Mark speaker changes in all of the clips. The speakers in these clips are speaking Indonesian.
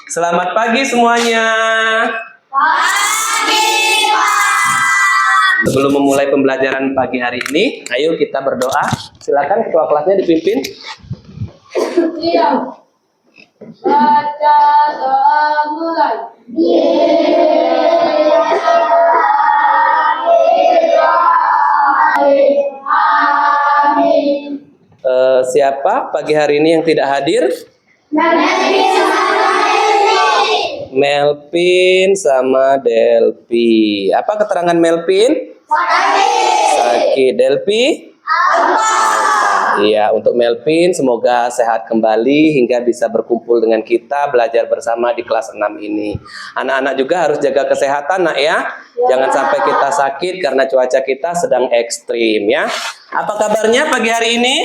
Speaker 1: Selamat pagi semuanya.
Speaker 2: Pagi, Pak.
Speaker 1: Sebelum memulai pembelajaran pagi hari ini, ayo kita berdoa. Silakan ketua kelasnya dipimpin.
Speaker 2: Iya. Baca doa mulai. Amin.
Speaker 1: Siapa pagi hari ini yang tidak hadir? Melvin sama Delpi. Apa keterangan Melvin? Sakit. Delpi? Iya, untuk Melvin semoga sehat kembali hingga bisa berkumpul dengan kita belajar bersama di kelas 6 ini. Anak-anak juga harus jaga kesehatan, Nak ya. Jangan sampai kita sakit karena cuaca kita sedang ekstrim ya. Apa kabarnya pagi hari ini?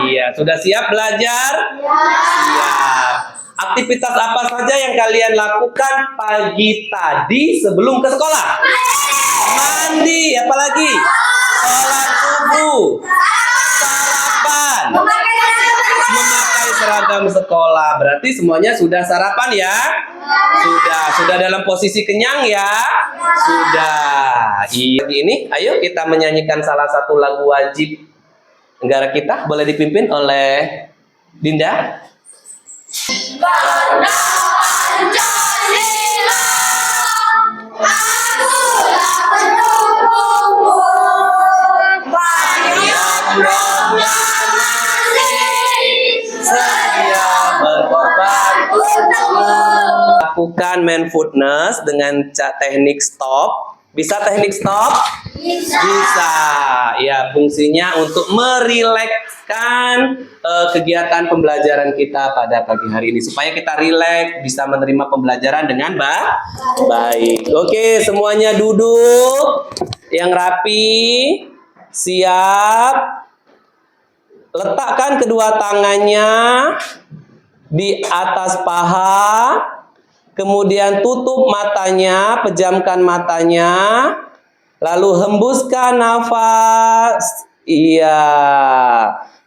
Speaker 1: Iya, sudah siap belajar? Siap. Aktivitas apa saja yang kalian lakukan pagi tadi sebelum ke sekolah? Mandi, apalagi? Sholat subuh, sarapan, memakai seragam sekolah. Berarti semuanya sudah sarapan ya? Sudah dalam posisi kenyang ya? Sudah. Iya, ini, ayo kita menyanyikan salah satu lagu wajib negara kita, boleh dipimpin oleh Dinda.
Speaker 2: Karena Pancasila, akulah pendukungmu.
Speaker 1: Saya berkorban untukmu. Lakukan mindfulness dengan teknik stop. Bisa teknik stop? Bisa. Ya, fungsinya untuk merilekskan kegiatan pembelajaran kita pada pagi hari ini supaya kita rileks, bisa menerima pembelajaran dengan baik. Oke, semuanya duduk yang rapi, siap. Letakkan kedua tangannya di atas paha, kemudian tutup matanya, pejamkan matanya, lalu hembuskan nafas. Iya.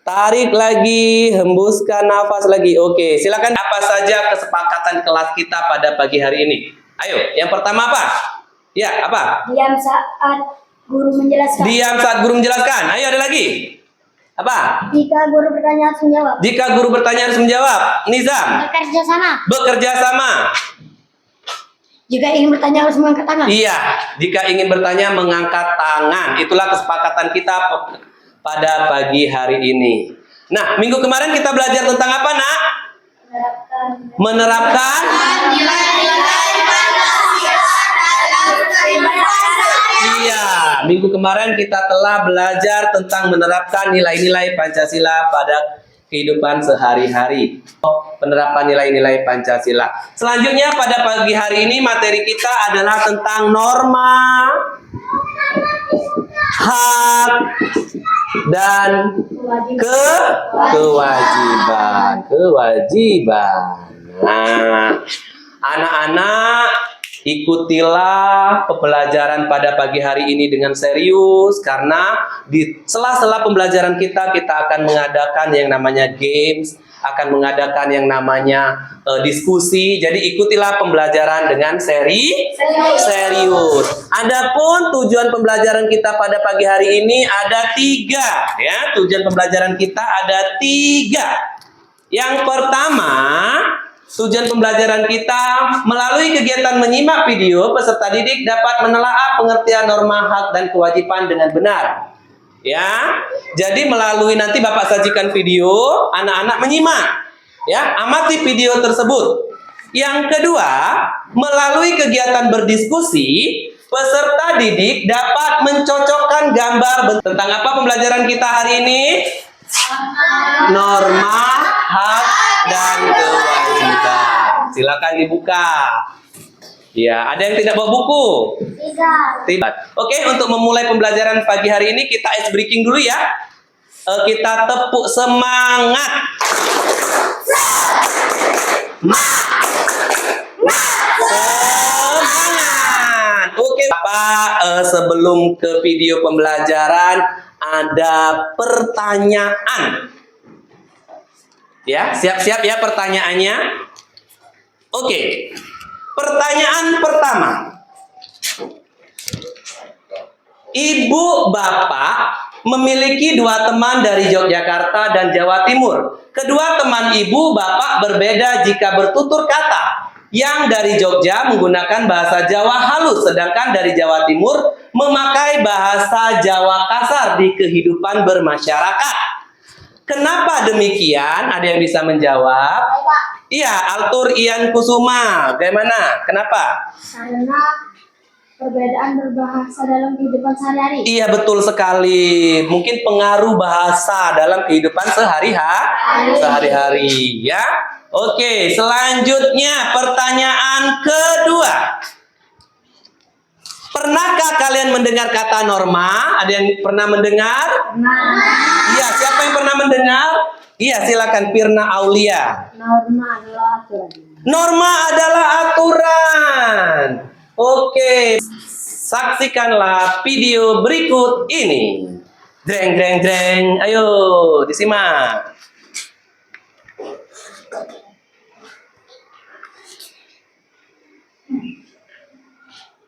Speaker 1: Tarik lagi, hembuskan nafas lagi. Oke, silakan. Apa saja kesepakatan kelas kita pada pagi hari ini? Ayo, yang pertama apa? Ya, apa?
Speaker 2: Diam saat guru menjelaskan.
Speaker 1: Diam saat guru menjelaskan. Ayo, ada lagi. Apa?
Speaker 2: Jika guru bertanya harus menjawab.
Speaker 1: Jika guru bertanya harus menjawab. Nizam?
Speaker 2: Bekerja sama.
Speaker 1: Bekerja sama.
Speaker 2: Jika ingin bertanya harus mengangkat tangan.
Speaker 1: Iya, jika ingin bertanya mengangkat tangan. Itulah kesepakatan kita pada pagi hari ini. Nah, minggu kemarin kita belajar tentang apa, Nak? Menerapkan Iya, minggu kemarin kita telah belajar tentang menerapkan nilai-nilai Pancasila pada kehidupan sehari-hari. Penerapan nilai-nilai Pancasila. Selanjutnya pada pagi hari ini materi kita adalah tentang norma, hak, dan kewajiban. Nah, anak-anak, ikutilah pembelajaran pada pagi hari ini dengan serius karena di sela-sela pembelajaran kita akan mengadakan yang namanya games, akan mengadakan yang namanya diskusi. Jadi ikutilah pembelajaran dengan serius. Adapun tujuan pembelajaran kita pada pagi hari ini ada 3 ya. Tujuan pembelajaran kita ada 3. Yang pertama, tujuan pembelajaran kita melalui kegiatan menyimak video, peserta didik dapat menelaah pengertian norma hak dan kewajiban dengan benar. Ya, jadi melalui nanti Bapak sajikan video, anak-anak menyimak. Ya, amati video tersebut. Yang kedua, melalui kegiatan berdiskusi, peserta didik dapat mencocokkan gambar tentang apa pembelajaran kita hari ini? Norma, hak, dan kewajiban. Silakan dibuka. Ya, ada yang tidak bawa buku? Tidak. Oke, untuk memulai pembelajaran pagi hari ini kita ice breaking dulu ya. Kita tepuk semangat. Semangat. sebelum ke video pembelajaran ada pertanyaan. Ya, siap-siap ya pertanyaannya. Oke. Pertanyaan pertama. Ibu bapak memiliki dua teman dari Yogyakarta dan Jawa Timur. Kedua teman ibu bapak berbeda jika bertutur kata. Yang dari Jogja menggunakan bahasa Jawa halus, sedangkan dari Jawa Timur memakai bahasa Jawa kasar di kehidupan bermasyarakat. Kenapa demikian? Ada yang bisa menjawab? Iya, Altur Ian Kusuma. Bagaimana? Kenapa?
Speaker 2: Karena perbedaan berbahasa dalam kehidupan sehari-hari.
Speaker 1: Iya, betul sekali. Mungkin pengaruh bahasa dalam kehidupan sehari-hari, ya. Oke, selanjutnya pertanyaan kedua. Pernahkah kalian mendengar kata norma? Ada yang pernah mendengar? Iya, siapa yang pernah mendengar? Iya, silakan Pirna Aulia.
Speaker 2: Norma adalah aturan.
Speaker 1: Norma adalah aturan. Oke, saksikanlah video berikut ini. Dreng, dreng, dreng. Ayo, disimak.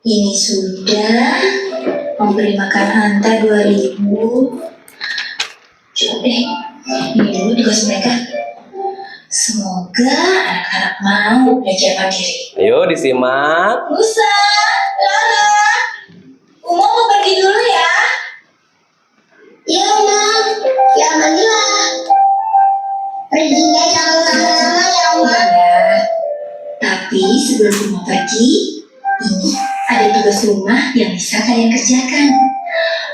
Speaker 3: Ini sudah memberi makan Hanta 2000. Coba deh, ini dulu tugas mereka. Semoga anak-anak mau belajar mandiri.
Speaker 1: Ayo, disimak.
Speaker 3: Musa, Lara, Uma mau pergi dulu ya.
Speaker 2: Iya, Oma. Ya, mandilah. Perginya jangan lama-lama ya, Oma.
Speaker 3: Ya, tapi sebelum Uma pergi, ini ada tugas rumah yang bisa kalian kerjakan.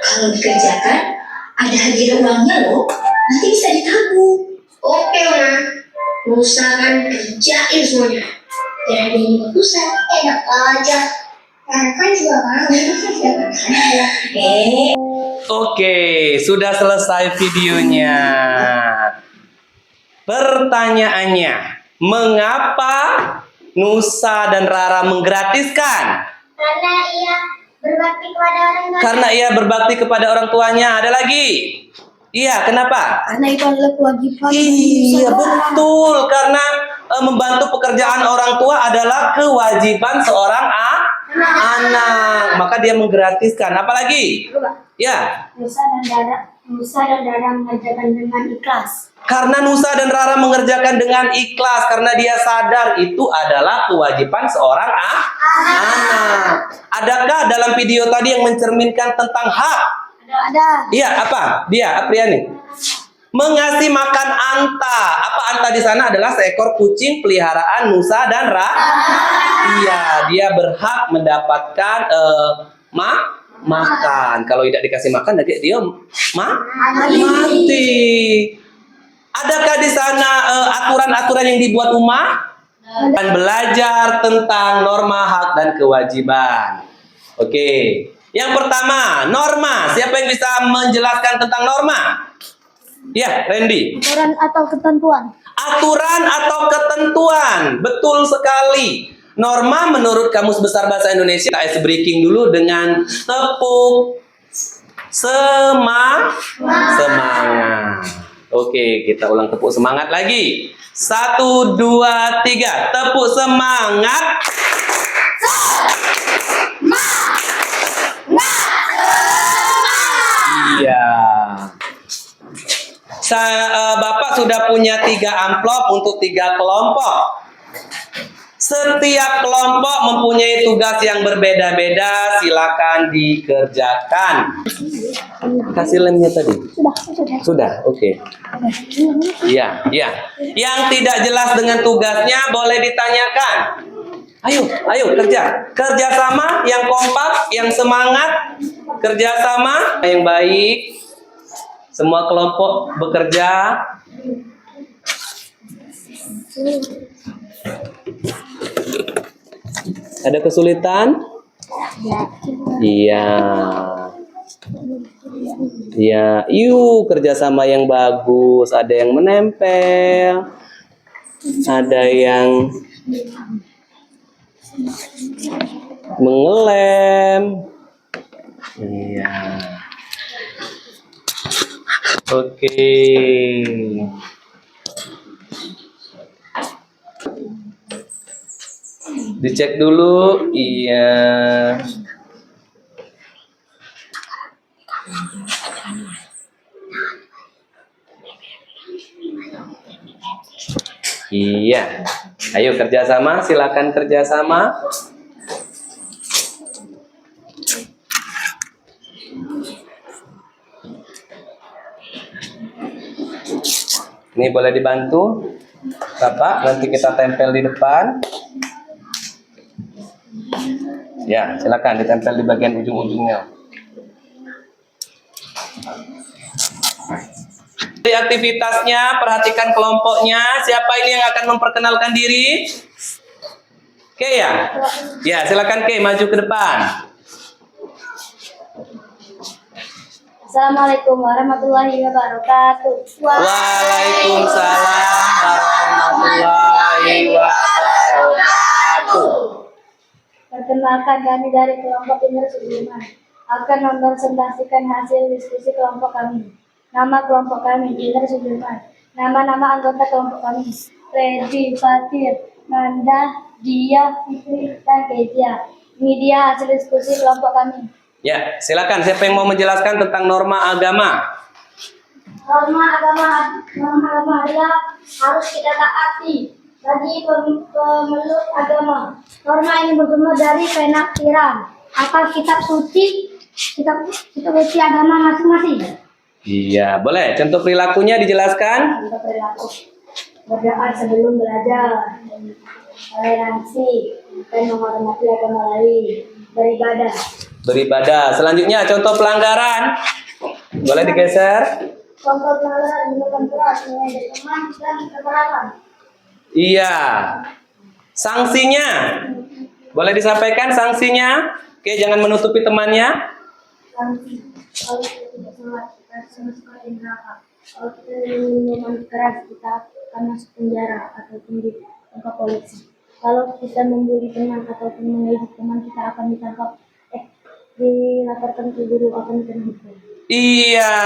Speaker 3: Kalau dikerjakan, ada hadiah uangnya loh. Nanti bisa ditabung.
Speaker 2: Oke, Oma. Musa kan kerjain semuanya. Jadi ini Musa enak aja. Kan juga mau.
Speaker 1: Oke, sudah selesai videonya. Pertanyaannya, mengapa Nusa dan Rara menggratiskan?
Speaker 2: Karena ia berbakti kepada orang tua.
Speaker 1: Karena ia berbakti kepada orang tuanya. Ada lagi? Iya, kenapa?
Speaker 2: Karena itu adalah kewajiban.
Speaker 1: Iya, betul. Karena membantu pekerjaan orang tua adalah kewajiban seorang anak. Maka dia menggratiskan. Apalagi? Ya.
Speaker 2: Musa dan Rara mengerjakan dengan ikhlas.
Speaker 1: Karena Nusa dan Rara mengerjakan dengan ikhlas. Karena dia sadar itu adalah kewajiban seorang anak. Adakah dalam video tadi yang mencerminkan tentang hak?
Speaker 2: Ada.
Speaker 1: Iya, apa? Dia, Apriani. Mengasih makan Anta. Apa Anta di sana adalah seekor kucing peliharaan Nusa dan Rara. Iya, dia berhak mendapatkan makan. Kalau tidak dikasih makan, nanti dia mati. Adakah di sana aturan-aturan yang dibuat Uma? Dan belajar tentang norma, hak, dan kewajiban. Oke. Yang pertama, norma. Siapa yang bisa menjelaskan tentang norma? Ya, Randy.
Speaker 2: Aturan atau ketentuan.
Speaker 1: Aturan atau ketentuan. Betul sekali. Norma menurut Kamus Besar Bahasa Indonesia, ice breaking dulu dengan tepuk semangat. Oke, kita ulang tepuk semangat lagi. 1, 2, 3. Tepuk semangat. Iya. Bapak sudah punya 3 amplop untuk 3 kelompok. Setiap kelompok mempunyai tugas yang berbeda-beda. Silakan dikerjakan. Kasih lemnya tadi. Sudah, oke. Iya, iya. Yang tidak jelas dengan tugasnya boleh ditanyakan. Ayo kerja. Kerjasama yang kompak, yang semangat. Kerjasama yang baik. Semua kelompok bekerja. Ada kesulitan? Iya. Iya, yuk kerjasama yang bagus. Ada yang menempel. Ada yang mengelem. Iya. Oke. Dicek dulu. Iya. Iya. Ayo kerjasama, silakan kerjasama. Ini boleh dibantu, Bapak. Nanti kita tempel di depan. Ya, silakan ditempel di bagian ujung-ujungnya. Dari aktivitasnya, perhatikan kelompoknya. Siapa ini yang akan memperkenalkan diri? Oke ya? Ya, silakan Ke, maju ke depan.
Speaker 2: Assalamualaikum warahmatullahi wabarakatuh.
Speaker 1: Waalaikumsalam warahmatullahi wabarakatuh.
Speaker 2: Perkenalkan, kami dari kelompok Indra Sudirman akan mempresentasikan hasil diskusi kelompok kami. Nama kelompok kami Indra Sudirman. Nama-nama anggota kelompok kami: Freddy, Fatir, Nanda, Dia, Fitri, dan Kezia. Ini dia hasil diskusi kelompok kami.
Speaker 1: Ya, silakan. Siapa yang mau menjelaskan tentang norma agama?
Speaker 2: Norma agama adalah harus kita taati bagi pemeluk agama. Norma ini bersumber dari penafsiran atau kitab suci agama masing-masing.
Speaker 1: Iya, boleh. Contoh perilakunya dijelaskan.
Speaker 2: Untuk perilaku berdoa sebelum belajar, toleransi, dan menghormati agama lain, beribadah.
Speaker 1: Beribadah. Selanjutnya, contoh pelanggaran. Boleh digeser?
Speaker 2: Contoh pelanggaran minuman keras, mengejek teman, dan kekerasan.
Speaker 1: Iya. Sanksinya. Boleh disampaikan sanksinya? Oke, jangan menutupi temannya.
Speaker 2: Sanksi kalau kita tidak sholat, kita sama sekali neraka. Kalau kita minum minuman keras, kita akan masuk penjara ataupun ditangkap polisi. Kalau kita membuli teman ataupun mengejek teman, kita akan ditangkap, dilaporkan ke guru, akan kena hukum.
Speaker 1: Iya.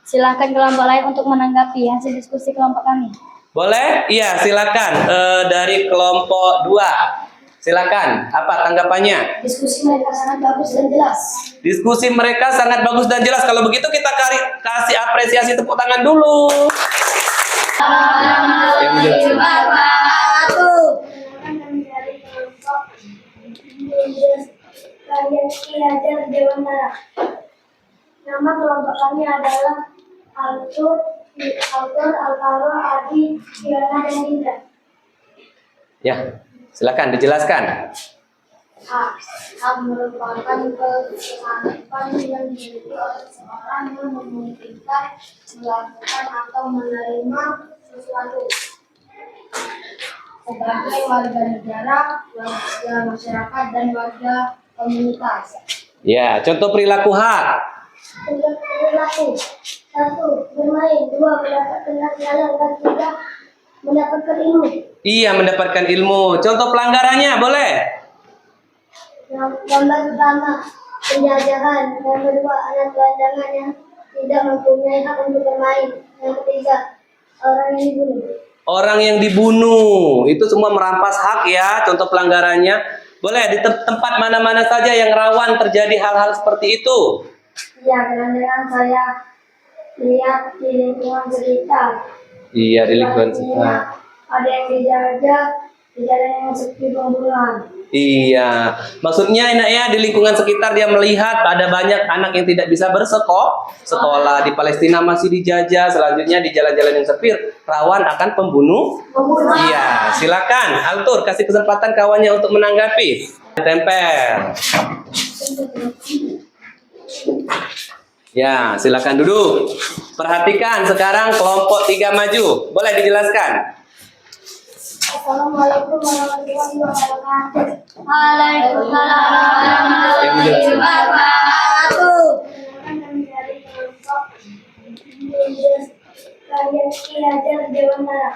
Speaker 2: Silakan kelompok lain untuk menanggapi hasil diskusi kelompok kami.
Speaker 1: Boleh? Iya, silakan. Dari kelompok 2. Silakan. Apa tanggapannya?
Speaker 2: Diskusi mereka sangat bagus dan jelas.
Speaker 1: Diskusi mereka sangat bagus dan jelas. Kalau begitu kita kasih apresiasi tepuk tangan dulu. Yang menjelaskan.
Speaker 2: Nama kelompok kami adalah Altur, Alvaro, Adi, Fiona, dan Indra.
Speaker 1: Ya, silakan dijelaskan.
Speaker 2: A merupakan kesanggupan yang dimiliki oleh seseorang yang memungkinkan melakukan atau menerima sesuatu sebagai warga negara, warga masyarakat, dan warga komunitas.
Speaker 1: Ya, contoh perilaku hak.
Speaker 2: Untuk perilaku: 1. Bermain. 2. Mendapatkan kenalan. Dan 3. Mendapatkan ilmu.
Speaker 1: Iya, mendapatkan ilmu. Contoh pelanggarannya boleh?
Speaker 2: Gambar pertama, penjajahan. Yang kedua, anak gelandangan yang tidak mempunyai hak untuk bermain. Yang ketiga, orang yang dibunuh.
Speaker 1: Orang yang dibunuh. Itu semua merampas hak ya, contoh pelanggarannya. Boleh di tempat mana-mana saja yang rawan terjadi hal-hal seperti itu.
Speaker 2: Ya, kadang-kadang saya lihat di lingkungan sekitar.
Speaker 1: Iya, di lingkungan
Speaker 2: Sepertinya
Speaker 1: sekitar.
Speaker 2: ada yang dijajah di jalan yang sepi pembunuhan.
Speaker 1: Iya, maksudnya enak ya, di lingkungan sekitar dia melihat ada banyak anak yang tidak bisa sekolah di Palestina masih dijajah, selanjutnya di jalan-jalan yang sepi rawan akan pembunuhan. Iya, silakan Altur kasih kesempatan kawannya untuk menanggapi. Tempel. Ya, silakan duduk. Perhatikan sekarang kelompok 3 maju. Boleh dijelaskan?
Speaker 2: Assalamualaikum warahmatullahi wabarakatuh. Waalaikumsalam
Speaker 1: warahmatullahi
Speaker 2: wabarakatuh. Dari kelompok kalian Ilajar Dewantara.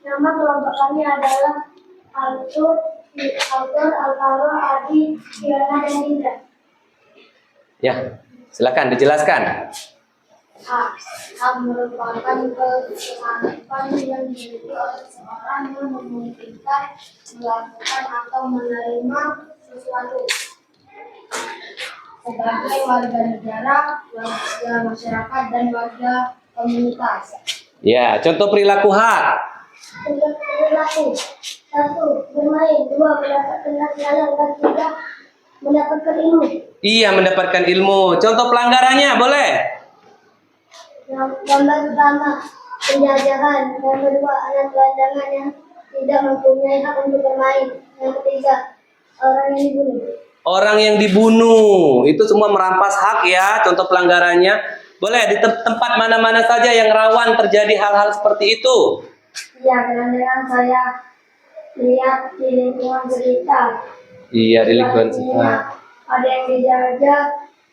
Speaker 2: Nama kelompok kami adalah Altur, Alvaro, Adi, Fiona, dan Indra.
Speaker 1: Ya, silakan dijelaskan.
Speaker 2: Hak merupakan kewajiban yang dimiliki oleh seseorang yang memungkinkan melakukan atau menerima sesuatu sebagai warga negara, warga masyarakat, dan warga komunitas.
Speaker 1: Ya, contoh perilaku hak.
Speaker 2: Untuk perilaku, 1. Bermain, 2. Mendapatkan layanan, dan 3. Mendapatkan ilmu.
Speaker 1: Iya, mendapatkan ilmu. Contoh pelanggarannya boleh?
Speaker 2: Gambar pertama, penjajahan. Yang kedua, anak gelandangan yang tidak mempunyai hak untuk bermain. Yang ketiga, orang yang dibunuh.
Speaker 1: Orang yang dibunuh, itu semua merampas hak ya, contoh pelanggarannya. Boleh di tempat mana-mana saja yang rawan terjadi hal-hal seperti itu.
Speaker 2: Ya, kadang-kadang saya lihat di lingkungan sekitar.
Speaker 1: Iya, di lingkungan
Speaker 2: Artinya,
Speaker 1: sekitar.
Speaker 2: ada yang dijajah,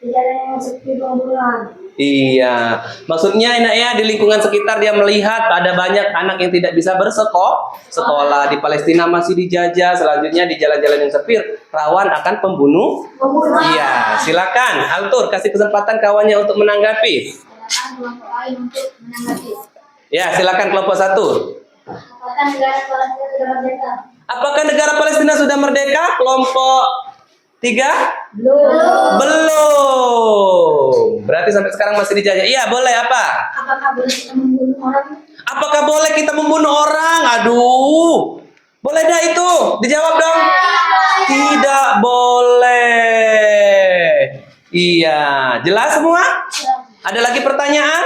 Speaker 2: di jalan yang sepi pembunuhan.
Speaker 1: Iya, maksudnya enak ya, di lingkungan sekitar dia melihat ada banyak anak yang tidak bisa sekolah di Palestina masih dijajah, selanjutnya di jalan-jalan yang sepi rawan akan pembunuhan. Iya, silakan Altur kasih kesempatan kawannya untuk menanggapi.
Speaker 2: Silakan kelompok lain untuk menanggapi.
Speaker 1: Ya, silakan kelompok 1.
Speaker 2: Apakah negara Palestina sudah merdeka?
Speaker 1: Apakah negara Palestina sudah merdeka? Kelompok 3? Belum. Berarti sampai sekarang masih dijajah. Iya, boleh apa?
Speaker 2: Apakah boleh kita membunuh orang?
Speaker 1: Apakah boleh kita membunuh orang? Aduh. Boleh dah itu? Dijawab dong. Tidak boleh. Iya, jelas semua? Ada lagi pertanyaan?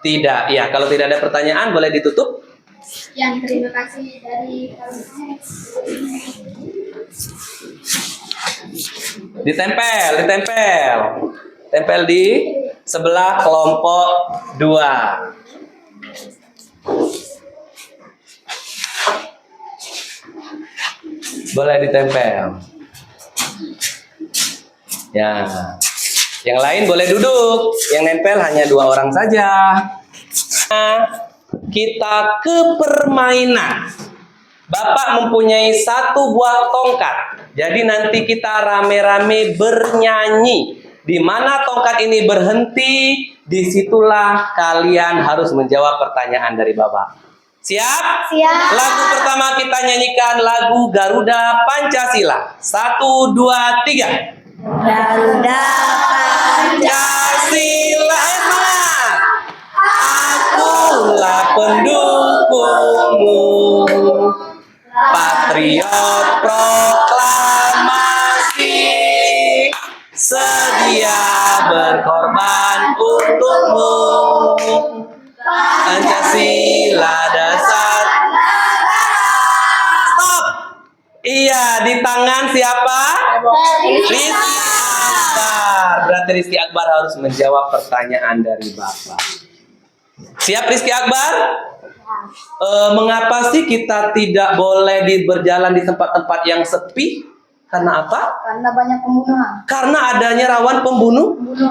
Speaker 1: Tidak. Ya, kalau tidak ada pertanyaan boleh ditutup.
Speaker 2: Yang terima kasih dari kami.
Speaker 1: Ditempel. Tempel di sebelah kelompok 2. Boleh ditempel. Ya. Yang lain boleh duduk. Yang nempel hanya 2 orang saja. Nah, kita ke permainan. Bapak mempunyai 1 buah tongkat. Jadi nanti kita rame-rame bernyanyi. Di mana tongkat ini berhenti, disitulah kalian harus menjawab pertanyaan dari Bapak. Siap?
Speaker 2: Siap.
Speaker 1: Lagu pertama kita nyanyikan lagu Garuda Pancasila. 1, 2, 3.
Speaker 2: Garuda
Speaker 1: Pancasila, semangat! Akulah pendukungmu, patriot proklamasi, sedia berkorban untukmu. Pancasila dasar. Stop. Iya, di tangan siapa? Rizky Akbar. Berarti Rizky Akbar harus menjawab pertanyaan dari Bapak. Siap Rizky Akbar? Mengapa sih kita tidak boleh berjalan di tempat-tempat yang sepi? Karena apa?
Speaker 2: Karena banyak pembunuhan.
Speaker 1: Karena adanya rawan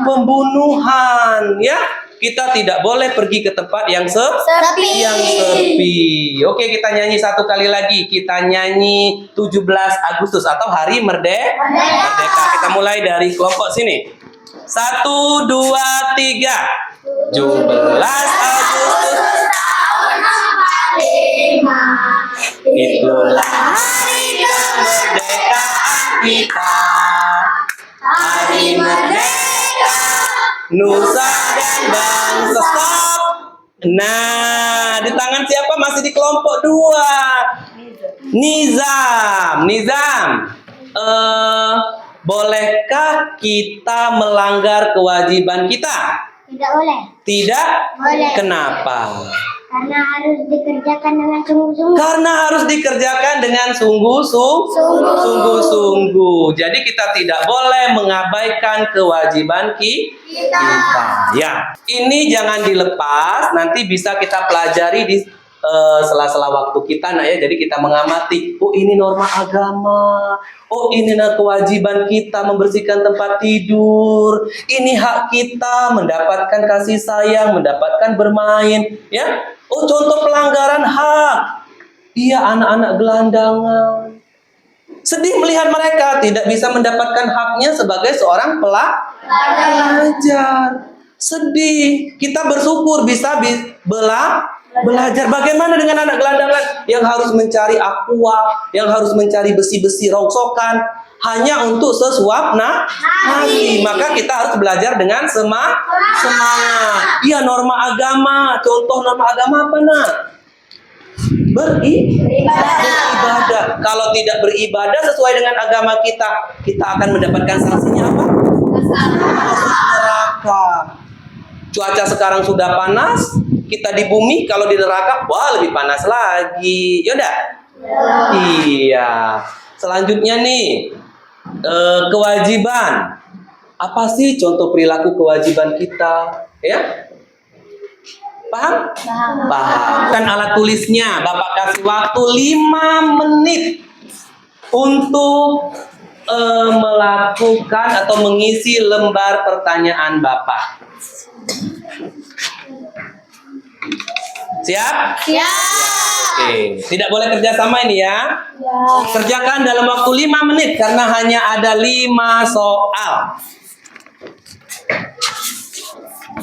Speaker 1: pembunuhan, ya. Kita tidak boleh pergi ke tempat yang sepi. Oke, kita nyanyi 1 kali lagi. Kita nyanyi 17 Agustus atau Hari Merdeka. Kita mulai dari kelompok sini. 1, 2, 3. 17 Agustus. Itulah hari kemerdekaan kita. Hari merdeka, nusa dan bangsa. Stop. Nah, di tangan siapa? Masih di kelompok 2. Nizam. Bolehkah kita melanggar kewajiban kita?
Speaker 2: Tidak boleh.
Speaker 1: Tidak?
Speaker 2: Boleh.
Speaker 1: Kenapa?
Speaker 2: Karena harus dikerjakan dengan sungguh-sungguh.
Speaker 1: Karena harus dikerjakan dengan sungguh-sungguh. Jadi kita tidak boleh mengabaikan kewajiban kita. Ya, ini jangan dilepas. Nanti bisa kita pelajari di sela-sela waktu kita, ya. Jadi kita mengamati. Oh, ini norma agama. Oh, ini kewajiban kita membersihkan tempat tidur. Ini hak kita mendapatkan kasih sayang, mendapatkan bermain, ya. Oh, contoh pelanggaran hak. Iya, anak-anak gelandangan. Sedih melihat mereka tidak bisa mendapatkan haknya sebagai seorang Belajar. Sedih. Kita bersyukur bisa belajar. Bagaimana dengan anak gelandangan yang harus mencari aqua, yang harus mencari besi-besi rongsokan hanya untuk sesuap nasi. Maka kita harus belajar dengan semangat. Iya, norma agama. Contoh norma agama apa, Nak? Beribadah. Kalau tidak beribadah sesuai dengan agama kita, kita akan mendapatkan sanksinya apa? Masuk neraka. Cuaca sekarang sudah panas, kita di bumi, kalau di neraka, wah lebih panas lagi. Yaudah? Iya. Selanjutnya nih, kewajiban. Apa sih contoh perilaku kewajiban kita? Ya? Paham? Paham. Kan alat tulisnya, Bapak kasih waktu 5 menit untuk melakukan atau mengisi lembar pertanyaan Bapak. Siap? Oke, tidak boleh kerjasama ini ya. Kerjakan dalam waktu 5 menit karena hanya ada 5 soal.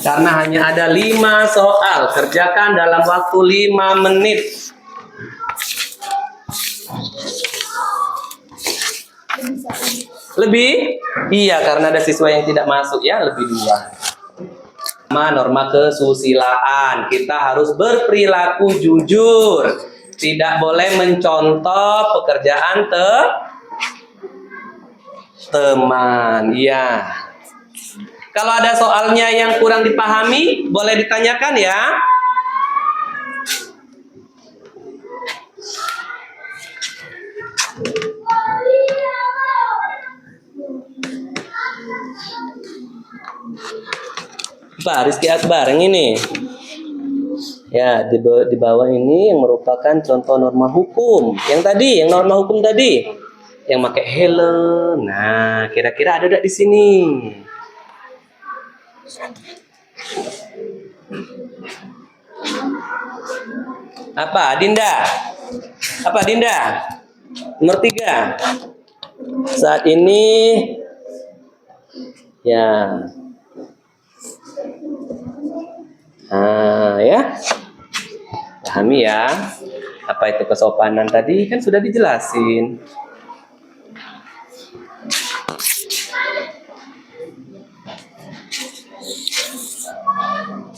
Speaker 1: Karena hanya ada 5 soal. Kerjakan dalam waktu 5 menit. Lebih? Iya, karena ada siswa yang tidak masuk ya, lebih 2. Norma kesusilaan. Kita harus berperilaku jujur. Tidak boleh mencontoh pekerjaan teman. Iya. Kalau ada soalnya yang kurang dipahami, boleh ditanyakan ya. Pak Rizky Akbar yang ini. Ya, di bawah ini yang merupakan contoh norma hukum. Yang tadi, yang norma hukum tadi. Yang pakai helm. Nah, kira-kira ada enggak di sini? Apa, Dinda? Apa, Dinda? Nomor 3. Saat ini ya. Ya. Pahami ya. Apa itu kesopanan tadi? Kan sudah dijelasin.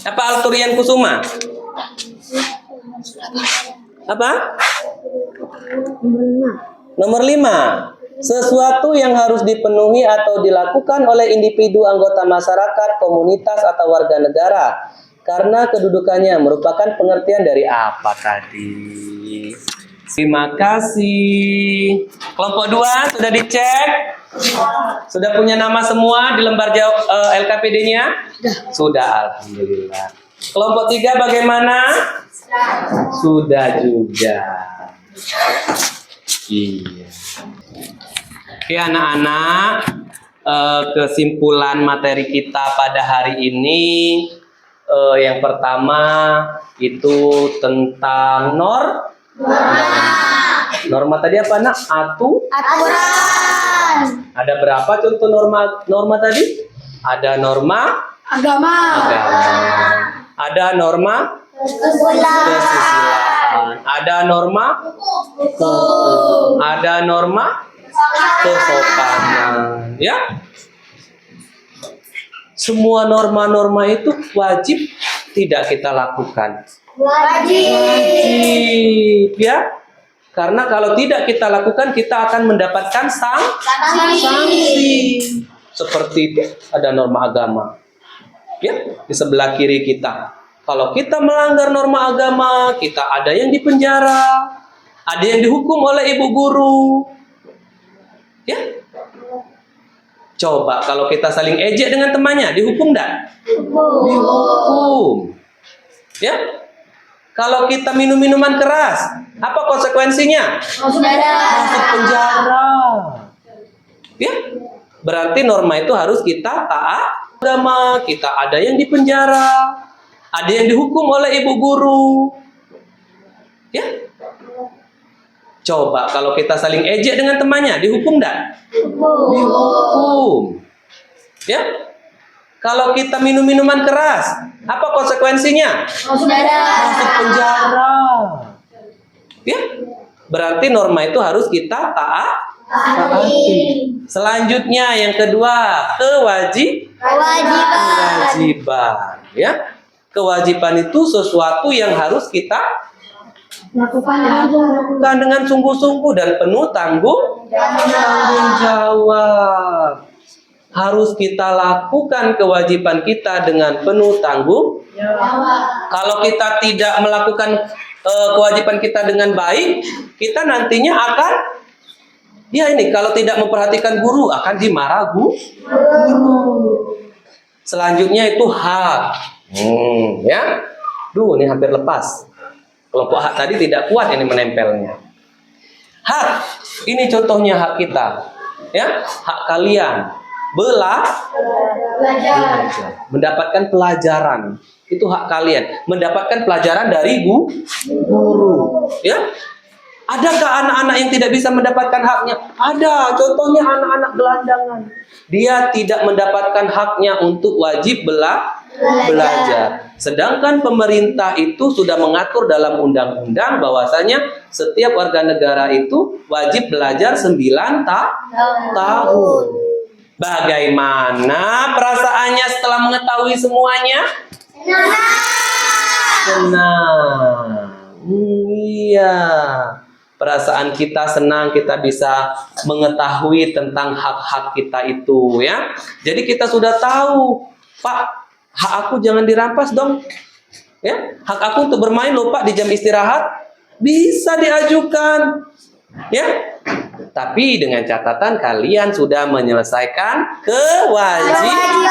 Speaker 1: Apa Alturian Kusuma? Apa? Nomor 5. Sesuatu yang harus dipenuhi atau dilakukan oleh individu, anggota masyarakat, komunitas, atau warga negara. Karena kedudukannya merupakan pengertian dari apa tadi? Terima kasih. Kelompok 2 sudah dicek? Sudah punya nama semua di lembar jawab LKPD-nya? Sudah, alhamdulillah. Kelompok 3 bagaimana? Sudah juga. Iya. Oke anak-anak, kesimpulan materi kita pada hari ini yang pertama itu tentang norma tadi apa nak? Aturan. Ada berapa contoh norma tadi? Ada norma agama. Ada norma kesusilaan. Ada norma hukum. Ada norma kesopanan. Ya. Semua norma-norma itu wajib tidak kita lakukan. Wajib. Ya. Karena kalau tidak kita lakukan, kita akan mendapatkan sanksi. Seperti itu, ada norma agama. Ya, di sebelah kiri kita. Kalau kita melanggar norma agama, kita ada yang dipenjara, ada yang dihukum oleh ibu guru. Ya. Coba kalau kita saling ejek dengan temannya, dihukum enggak? Dihukum. Ya. Kalau kita minum minuman keras, apa konsekuensinya? Masuk penjara. Ya. Berarti norma itu harus kita taat agama, kita ada yang dipenjara, ada yang dihukum oleh ibu guru. Ya. Coba kalau kita saling ejek dengan temannya, dihukum enggak? Dihukum. Ya. Kalau kita minum minuman keras, apa konsekuensinya? Masuk penjara. Ya, berarti norma itu harus kita taati. Selanjutnya yang kedua, kewajiban. Ya, kewajiban itu sesuatu yang harus kita lakukan dengan sungguh-sungguh dan penuh tanggung jawab. Harus kita lakukan kewajiban kita dengan penuh tanggung jawab. Kalau kita tidak melakukan kewajiban kita dengan baik, kita nantinya akan kalau tidak memperhatikan guru akan dimarah guru. Selanjutnya itu hak. Ya. Ini hampir lepas. Kelompok hak tadi tidak kuat ini menempelnya. Hak. Ini contohnya hak kita. Ya, hak kalian. Belajar. Mendapatkan pelajaran. Itu hak kalian. Mendapatkan pelajaran dari guru. Ya. Adakah anak-anak yang tidak bisa mendapatkan haknya? Ada. Contohnya anak-anak gelandangan. Dia tidak mendapatkan haknya untuk wajib belajar. Sedangkan pemerintah itu sudah mengatur dalam undang-undang bahwasanya setiap warga negara itu wajib belajar 9 tahun. Bagaimana perasaannya setelah mengetahui semuanya? Senang. Iya. Perasaan kita senang, kita bisa mengetahui tentang hak-hak kita itu, ya. Jadi kita sudah tahu, Pak, hak aku jangan dirampas dong. Ya, hak aku untuk bermain loh, Pak, di jam istirahat bisa diajukan. Ya. Tapi dengan catatan kalian sudah menyelesaikan kewajiban.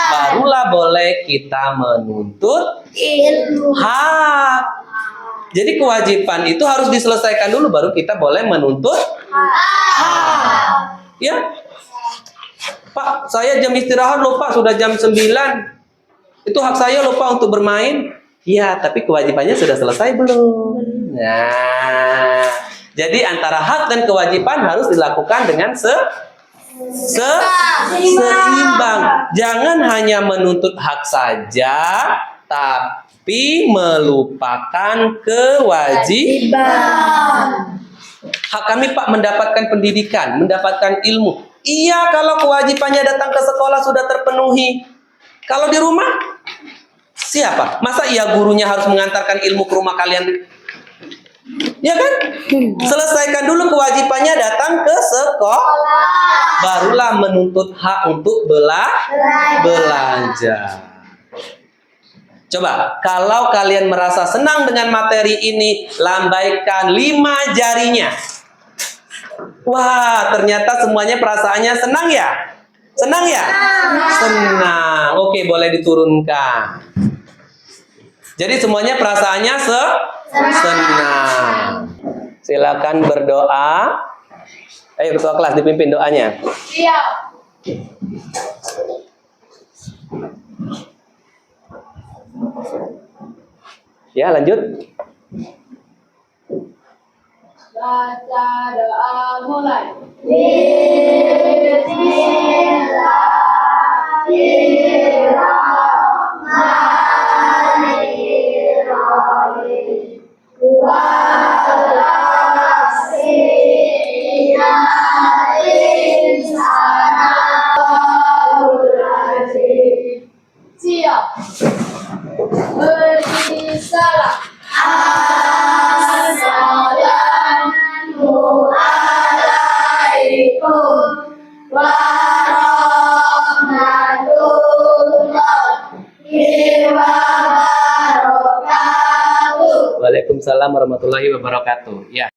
Speaker 1: Barulah boleh kita menuntut hak. Jadi kewajiban itu harus diselesaikan dulu baru kita boleh menuntut hak. Ya. Pak, saya jam istirahat loh, Pak, sudah jam 9. Itu hak saya loh, Pak, untuk bermain. Ya, tapi kewajibannya sudah selesai belum? Nah, jadi antara hak dan kewajiban harus dilakukan dengan seimbang. Jangan hanya menuntut hak saja, tapi melupakan kewajiban. Hak kami, Pak, mendapatkan pendidikan, mendapatkan ilmu. Iya, kalau kewajibannya datang ke sekolah sudah terpenuhi. Kalau di rumah, siapa? Masa gurunya harus mengantarkan ilmu ke rumah kalian? Ya kan? Selesaikan dulu kewajibannya datang ke sekolah. Barulah menuntut hak untuk belajar. Coba, kalau kalian merasa senang dengan materi ini, lambaikan 5 jarinya. Wah, ternyata semuanya perasaannya senang ya? Senang ya? Senang. Oke, boleh diturunkan. Jadi semuanya perasaannya senang. Silakan berdoa. Ayo ketua kelas dipimpin doanya.
Speaker 2: Siap.
Speaker 1: Ya, lanjut.
Speaker 2: Baca doa mulai. Siap. Beri salam. Assalamualaikum warahmatullahi wabarakatuh.
Speaker 1: Waalaikumsalam warahmatullahi wabarakatuh. Ya.